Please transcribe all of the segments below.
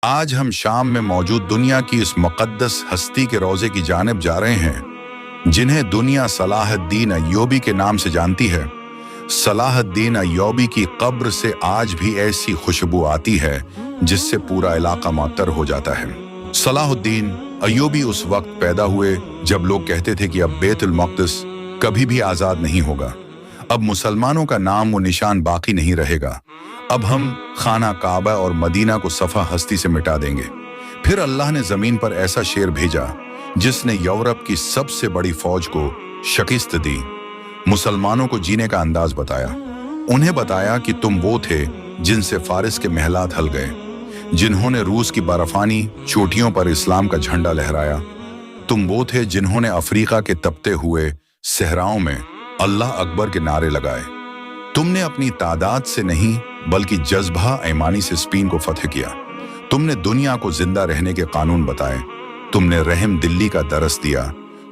آج ہم شام میں موجود دنیا کی اس مقدس ہستی کے روزے کی جانب جا رہے ہیں جنہیں دنیا صلاح الدین ایوبی کے نام سے جانتی ہے۔ صلاح الدین ایوبی کی قبر سے آج بھی ایسی خوشبو آتی ہے جس سے پورا علاقہ معطر ہو جاتا ہے۔ صلاح الدین ایوبی اس وقت پیدا ہوئے جب لوگ کہتے تھے کہ اب بیت المقدس کبھی بھی آزاد نہیں ہوگا، اب مسلمانوں کا نام و نشان باقی نہیں رہے گا، اب ہم خانہ کعبہ اور مدینہ کو صفحہ ہستی سے مٹا دیں گے۔ پھر اللہ نے زمین پر ایسا شیر بھیجا جس نے یورپ کی سب سے بڑی فوج کو شکست دی، مسلمانوں کو جینے کا انداز بتایا۔ انہیں بتایا کہ تم وہ تھے جن سے فارس کے محلات ہل گئے، جنہوں نے روس کی برفانی چوٹیوں پر اسلام کا جھنڈا لہرایا، تم وہ تھے جنہوں نے افریقہ کے تپتے ہوئے صحراؤں میں اللہ اکبر کے نعرے لگائے۔ تم نے اپنی تعداد سے نہیں بلکہ جذبہ ایمانی سے اسپین کو فتح کیا۔ تم نے دنیا کو زندہ رہنے کے قانون بتائے، تم نے رحم دلی کا درس دیا،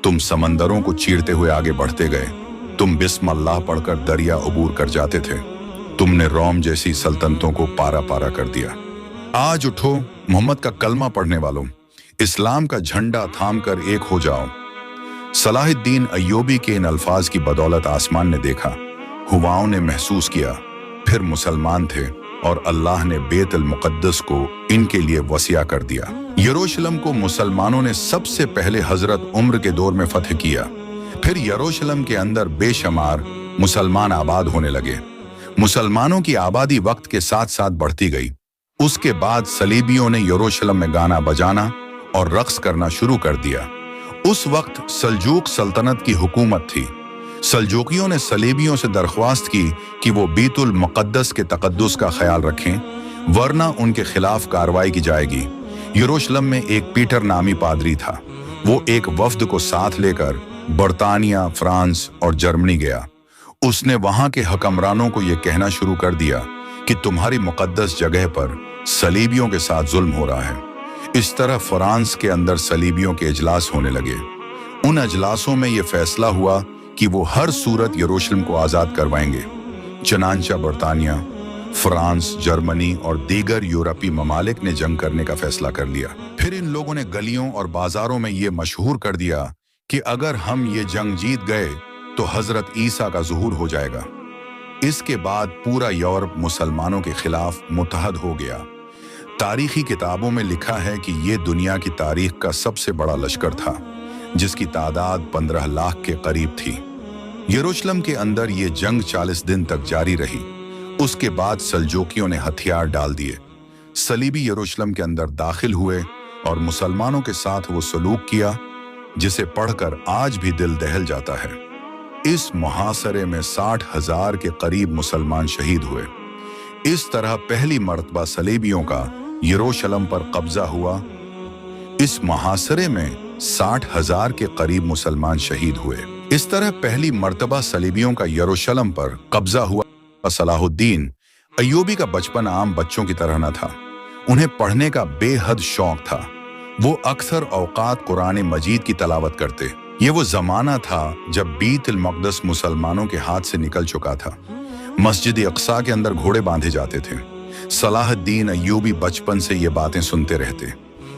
تم سمندروں کو چیرتے ہوئے آگے بڑھتے گئے، تم بسم اللہ پڑھ کر دریا عبور کر جاتے تھے، تم نے روم جیسی سلطنتوں کو پارا پارا کر دیا۔ آج اٹھو محمد کا کلمہ پڑھنے والوں، اسلام کا جھنڈا تھام کر ایک ہو جاؤ۔ صلاح الدین ایوبی کے ان الفاظ کی بدولت آسمان نے دیکھا، ہواؤں نے محسوس کیا، پھر مسلمان تھے اور اللہ نے بیت المقدس کو ان کے لیے وسیع کر دیا۔ یروشلم کو مسلمانوں نے سب سے پہلے حضرت عمر کے دور میں فتح کیا، پھر یروشلم کے اندر بے شمار مسلمان آباد ہونے لگے۔ مسلمانوں کی آبادی وقت کے ساتھ ساتھ بڑھتی گئی۔ اس کے بعد صلیبیوں نے یروشلم میں گانا بجانا اور رقص کرنا شروع کر دیا۔ اس وقت سلجوق سلطنت کی حکومت تھی۔ سلجوقیوں نے صلیبیوں سے درخواست کی کہ وہ بیت المقدس کے تقدس کا خیال رکھیں ورنہ ان کے خلاف کارروائی کی جائے گی۔ یروشلم میں ایک پیٹر نامی پادری تھا، وہ ایک وفد کو ساتھ لے کر برطانیہ، فرانس اور جرمنی گیا۔ اس نے وہاں کے حکمرانوں کو یہ کہنا شروع کر دیا کہ تمہاری مقدس جگہ پر صلیبیوں کے ساتھ ظلم ہو رہا ہے۔ اس طرح فرانس کے اندر صلیبیوں کے اجلاس ہونے لگے۔ ان اجلاسوں میں یہ فیصلہ ہوا کہ وہ ہر صورت یروشلم کو آزاد کروائیں گے۔ چنانچہ برطانیہ، فرانس، جرمنی اور دیگر یورپی ممالک نے جنگ کرنے کا فیصلہ کر لیا۔ پھر ان لوگوں نے گلیوں اور بازاروں میں یہ مشہور کر دیا کہ اگر ہم یہ جنگ جیت گئے تو حضرت عیسیٰ کا ظہور ہو جائے گا۔ اس کے بعد پورا یورپ مسلمانوں کے خلاف متحد ہو گیا۔ تاریخی کتابوں میں لکھا ہے کہ یہ دنیا کی تاریخ کا سب سے بڑا لشکر تھا جس کی تعداد 15 لاکھ کے قریب تھی۔ یروشلم کے اندر یہ جنگ 40 دن تک جاری رہی۔ اس کے بعد سلجوقیوں نے ہتھیار ڈال دیے، صلیبی یروشلم کے اندر داخل ہوئے اور مسلمانوں کے ساتھ وہ سلوک کیا جسے پڑھ کر آج بھی دل دہل جاتا ہے۔ اس محاصرے میں 60,000 کے قریب مسلمان شہید ہوئے۔ اس طرح پہلی مرتبہ صلیبیوں کا یروشلم پر قبضہ ہوا۔ اس محاصرے میں 60,000 کے قریب مسلمان شہید ہوئے۔ اس طرح پہلی مرتبہ صلیبیوں کا یروشلم پر قبضہ ہوا۔ صلاح الدین ایوبی کا بچپن عام بچوں کی طرح نہ تھا، انہیں پڑھنے کا بے حد شوق تھا۔ وہ اکثر اوقات قرآن مجید کی تلاوت کرتے۔ یہ وہ زمانہ تھا جب بیت المقدس مسلمانوں کے ہاتھ سے نکل چکا تھا۔ مسجد اقصیٰ کے اندر گھوڑے باندھے جاتے تھے۔ صلاح الدین ایوبی بچپن سے یہ باتیں سنتے رہتے۔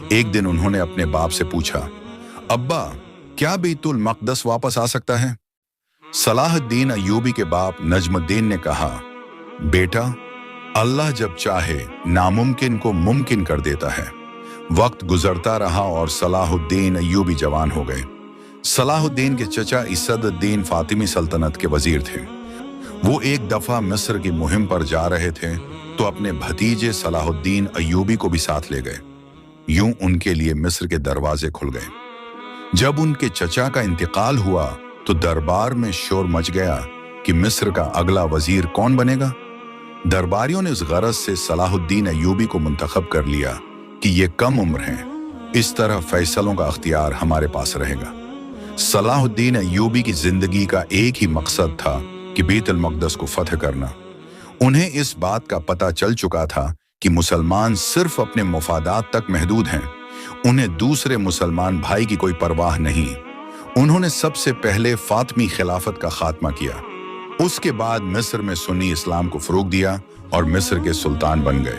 ایک دن انہوں نے اپنے باپ سے پوچھا، ابا کیا بیت المقدس واپس آ سکتا ہے؟ صلاح الدین ایوبی کے باپ نجم الدین نے کہا، بیٹا اللہ جب چاہے ناممکن کو ممکن کر دیتا ہے۔ وقت گزرتا رہا اور صلاح الدین ایوبی جوان ہو گئے۔ صلاح الدین کے چچا اسد الدین فاطمی سلطنت کے وزیر تھے۔ وہ ایک دفعہ مصر کی مہم پر جا رہے تھے تو اپنے بھتیجے صلاح الدین ایوبی کو بھی ساتھ لے گئے۔ یوں ان کے لیے مصر کے دروازے کھل گئے۔ جب ان کے چچا کا انتقال ہوا تو دربار میں شور مچ گیا کہ مصر کا اگلا وزیر کون بنے گا۔ درباریوں نے اس غرض سے صلاح الدین ایوبی کو منتخب کر لیا کہ یہ کم عمر ہیں، اس طرح فیصلوں کا اختیار ہمارے پاس رہے گا۔ صلاح الدین ایوبی کی زندگی کا ایک ہی مقصد تھا کہ بیت المقدس کو فتح کرنا۔ انہیں اس بات کا پتہ چل چکا تھا کہ مسلمان صرف اپنے مفادات تک محدود ہیں، انہیں دوسرے مسلمان بھائی کی کوئی پرواہ نہیں۔ انہوں نے سب سے پہلے فاطمی خلافت کا خاتمہ کیا، اس کے بعد مصر میں سنی اسلام کو فروغ دیا اور مصر کے سلطان بن گئے۔